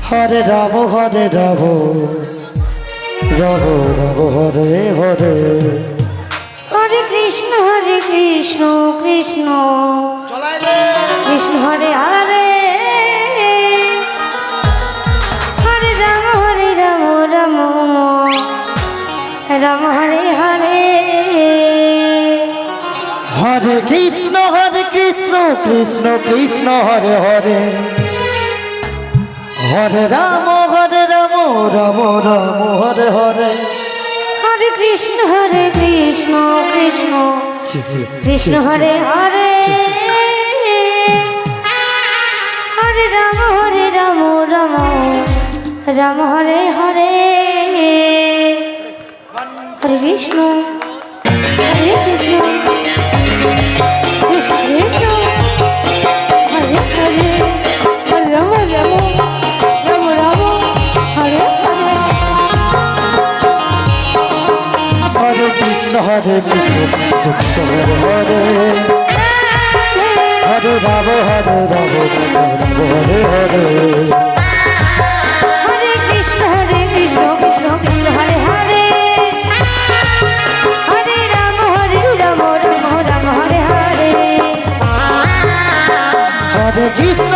Hare Ram Ram Ram Hare Hare Hare Krishna Krishna Krishna Hare Hare Hare Ram Ram Ram Hare Hare Hare Krishna Krishna Krishna Hare Hare Hare Ram Ram Ram Hare Hare Hare Krishna Krishna Krishna Hare Hare Hare Ram Ram Ram Hare Hare Hare Krishna Hare Krishna Krishna Krishna Hare Hare Hare Ram Ram Ram Ram Hare Hare Hare Krishna Krishna Hare Hare Hare Ram Hare Hare Hare Krishna Krishna Krishna Hare Hare Hare Ram Ram Ram Hare Hare Hare Krishna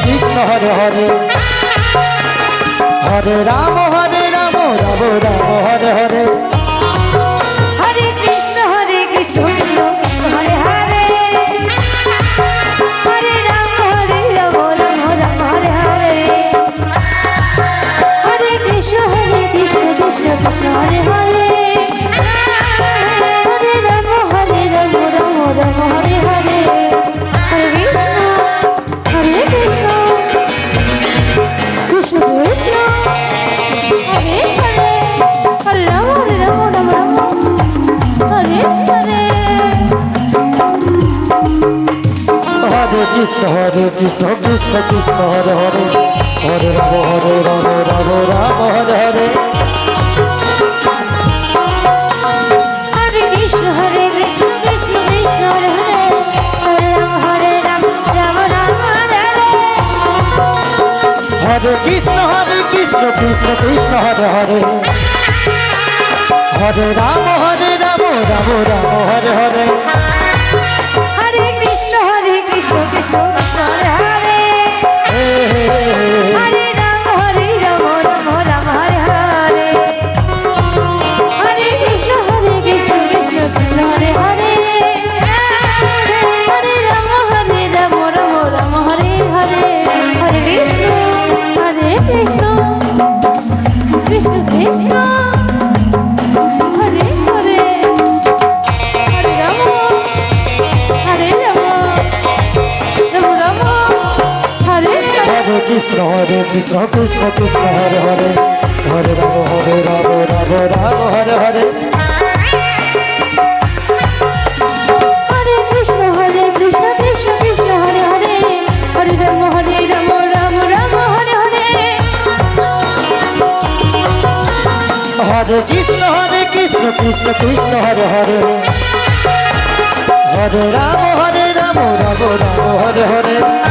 Krishna Hare Hare Hare Ram Ram Ram Hare Hare Hare Krishna Krishna Krishna Hare Hare Hare Ram Ram Ram Hare Hare Hare Krishna Krishna Krishna Hare Hare Hare Ram Ram Ram Hare Hare Hare Krishna Hare Krishna Krishna Krishna Hare Hare Hare Ram Ram Hare Hare Hare Krishna Krishna Hare Hare Hare Ram Ram Hare Hare Hare Krishna Krishna Krishna Hare Hare Hare Ram Ram Ram Hare Hare Hare Krishna Krishna Hare Hare Hare Ram Ram Hare Hare Hare Krishna Krishna Krishna Hare Hare Hare Ram Ram Ram Hare Hare Hare Krishna Krishna Krishna Hare Hare Hare Ram Ram Ram Hare Hare Hare Krishna Krishna Krishna Krishna Hare Hare Hare Ram Ram Ram Hare Hare Krishna Krishna Hare Hare Hare Ram Hare Hare Hare Krishna Krishna Krishna Hare Hare Hare Ram Ram Ram Hare Hare Hare Krishna Krishna Hare Hare Hare Ram Ram Ram Hare Hare